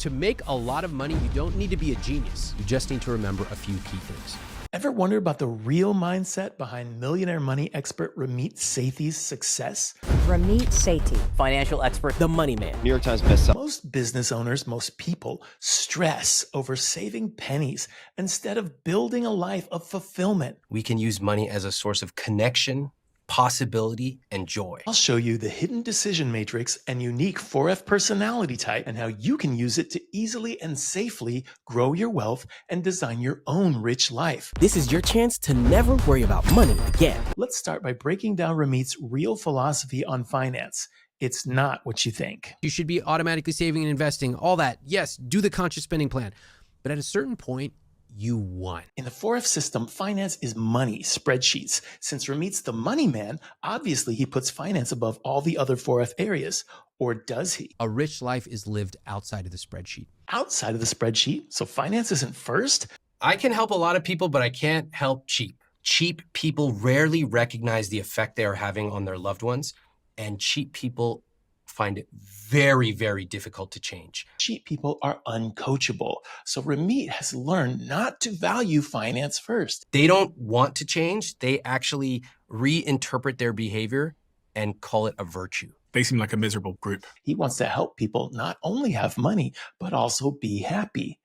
To make a lot of money, you don't need to be a genius. You just need to remember a few key things. Ever wonder about the real mindset behind millionaire money expert Ramit Sethi's success? Ramit Sethi, financial expert, the money man, New York Times bestseller. Most business owners, most people stress over saving pennies instead of building a life of fulfillment. We can use money as a source of connection, possibility, and joy. I'll show you the hidden decision matrix and unique 4F personality type and how you can use it to easily and safely grow your wealth and design your own rich life. This is your chance to never worry about money again. Let's start by breaking down Ramit's real philosophy on finance. It's not what you think. You should be automatically saving and investing, all that. Yes, do the conscious spending plan. But at a certain point, you won. In the 4F system, finance is money, spreadsheets. Since Ramit's the money man, obviously he puts finance above all the other 4F areas. Or does he? A rich life is lived outside of the spreadsheet. Outside of the spreadsheet? So finance isn't first? I can help a lot of people, but I can't help cheap. Cheap people rarely recognize the effect they are having on their loved ones, and cheap people find it very, very difficult to change. Cheap people are uncoachable. So Ramit has learned not to value finance first. They don't want to change. They actually reinterpret their behavior and call it a virtue. They seem like a miserable group. He wants to help people not only have money, but also be happy.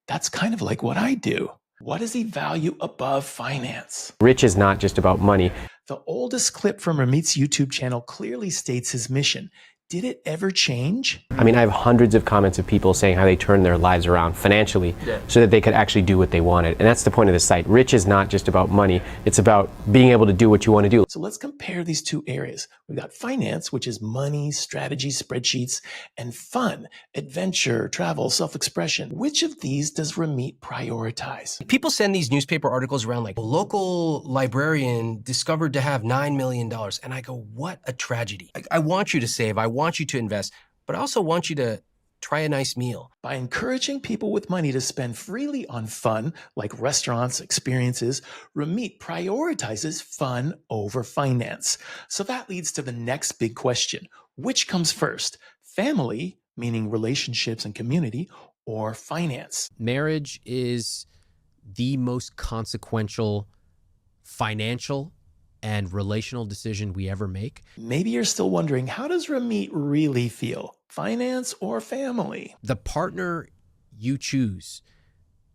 That's kind of like what I do. What does he value above finance? Rich is not just about money. The oldest clip from Ramit's YouTube channel clearly states his mission. Did it ever change? I mean, I have hundreds of comments of people saying how they turned their lives around financially so that they could actually do what they wanted. And that's the point of the site. Rich is not just about money. It's about being able to do what you want to do. So let's compare these two areas. We've got finance, which is money, strategy, spreadsheets, and fun, adventure, travel, self-expression. Which of these does Ramit prioritize? People send these newspaper articles around like, a local librarian discovered to have $9 million. And I go, what a tragedy. I want you to save. I want you to invest, but I also want you to try a nice meal. By encouraging people with money to spend freely on fun, like restaurants, experiences, Ramit prioritizes fun over finance. So that leads to the next big question. Which comes first? Family, meaning relationships and community, or finance? Marriage is the most consequential financial and relational decision we ever make. Maybe you're still wondering, how does Ramit really feel? Finance or family? The partner you choose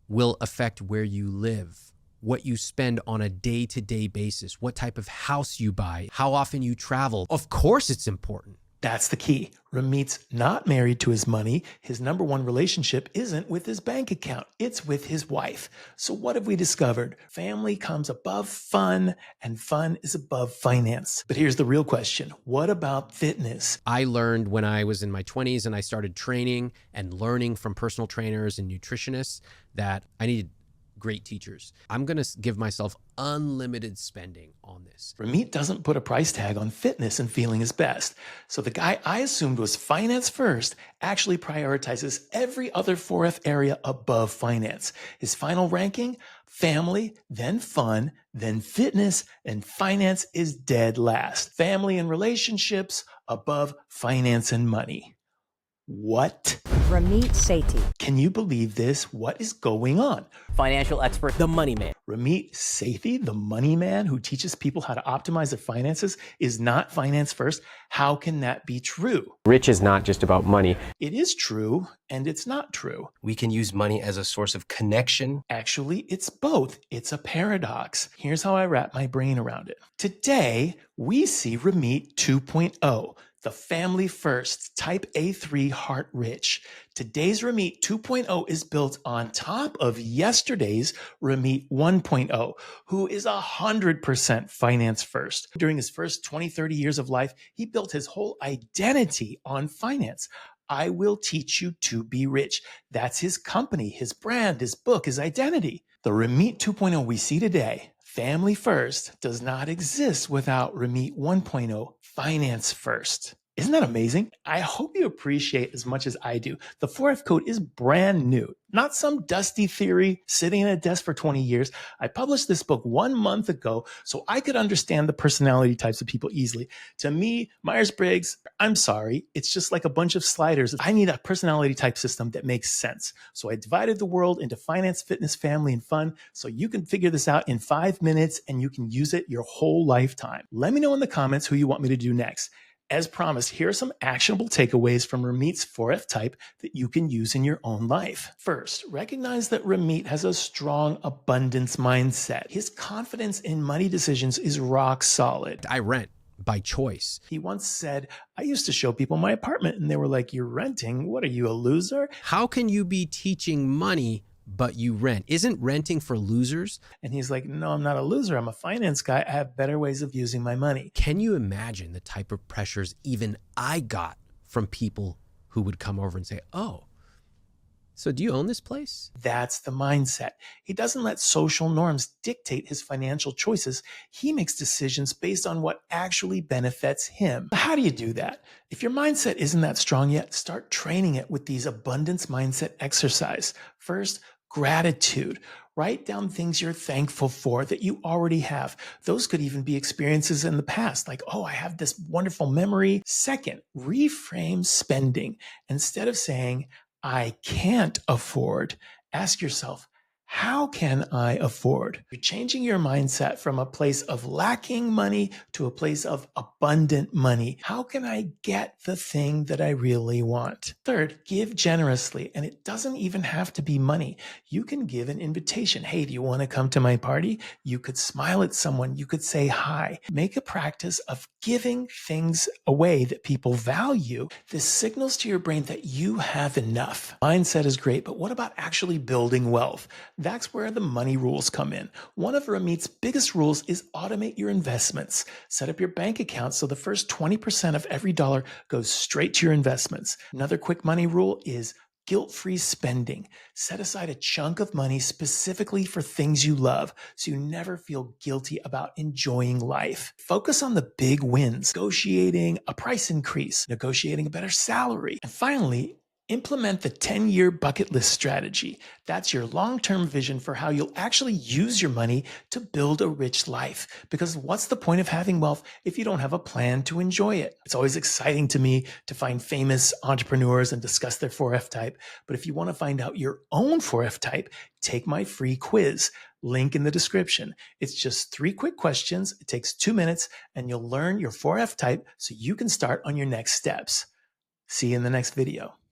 will affect where you live, what you spend on a day-to-day basis, what type of house you buy, how often you travel. Of course it's important. That's the key. Ramit's not married to his money. His number one relationship isn't with his bank account. It's with his wife. So what have we discovered? Family comes above fun, and fun is above finance. But here's the real question. What about fitness? I learned when I was in my 20s and I started training and learning from personal trainers and nutritionists that I needed great teachers. I'm going to give myself unlimited spending on this. Ramit doesn't put a price tag on fitness and feeling his best. So the guy I assumed was finance first actually prioritizes every other 4F area above finance. His final ranking, family, then fun, then fitness, and finance is dead last. Family and relationships above finance and money. What? Ramit Sethi, Can you believe this? What is going on? financial expert, the money man. Ramit Sethi, the money man who teaches people how to optimize their finances, is not finance first. How can that be true? Rich is not just about money. It is true, and it's not true. We can use money as a source of connection. Actually, it's both. It's a paradox. Here's how I wrap my brain around it. Today, we see Ramit 2.0. The family first, type A3 heart rich. Today's Ramit 2.0 is built on top of yesterday's Ramit 1.0, who is 100% finance first. During his first 20, 30 years of life, he built his whole identity on finance. I will teach you to be rich. That's his company, his brand, his book, his identity. The Ramit 2.0 we see today, family first, does not exist without Ramit 1.0, finance first. Isn't that amazing? I hope you appreciate as much as I do. The 4F code is brand new, not some dusty theory sitting at a desk for 20 years. I published this book 1 month ago so I could understand the personality types of people easily. To me, Myers-Briggs, I'm sorry, it's just like a bunch of sliders. I need a personality type system that makes sense. So I divided the world into finance, fitness, family, and fun so you can figure this out in 5 minutes and you can use it your whole lifetime. Let me know in the comments who you want me to do next. As promised, here are some actionable takeaways from Ramit's 4F type that you can use in your own life. First, recognize that Ramit has a strong abundance mindset. His confidence in money decisions is rock solid. I rent by choice. He once said, I used to show people my apartment and they were like, you're renting? What are you, a loser? How can you be teaching money but you rent? Isn't renting for losers? And he's like, no, I'm not a loser. I'm a finance guy. I have better ways of using my money. Can you imagine the type of pressures even I got from people who would come over and say, oh, so do you own this place? That's the mindset. He doesn't let social norms dictate his financial choices. He makes decisions based on what actually benefits him. How do you do that? If your mindset isn't that strong yet, start training it with these abundance mindset exercise. First, gratitude. Write down things you're thankful for that you already have. Those could even be experiences in the past, like, oh, I have this wonderful memory. Second, reframe spending. Instead of saying, I can't afford, ask yourself, how can I afford? You're changing your mindset from a place of lacking money to a place of abundant money. How can I get the thing that I really want? Third, give generously. And it doesn't even have to be money. You can give an invitation. Hey, do you want to come to my party? You could smile at someone. You could say hi. Make a practice of giving things away that people value. This signals to your brain that you have enough. Mindset is great, but what about actually building wealth? That's where the money rules come in. One of Ramit's biggest rules is automate your investments. Set up your bank account so the first 20% of every dollar goes straight to your investments. Another quick money rule is guilt-free spending. Set aside a chunk of money specifically for things you love so you never feel guilty about enjoying life. Focus on the big wins, negotiating a price increase, negotiating a better salary. And finally, implement the 10-year bucket list strategy. That's your long-term vision for how you'll actually use your money to build a rich life. Because what's the point of having wealth if you don't have a plan to enjoy it? It's always exciting to me to find famous entrepreneurs and discuss their 4F type. But if you want to find out your own 4F type, take my free quiz. Link in the description. It's just 3 quick questions. It takes 2 minutes and you'll learn your 4F type so you can start on your next steps. See you in the next video.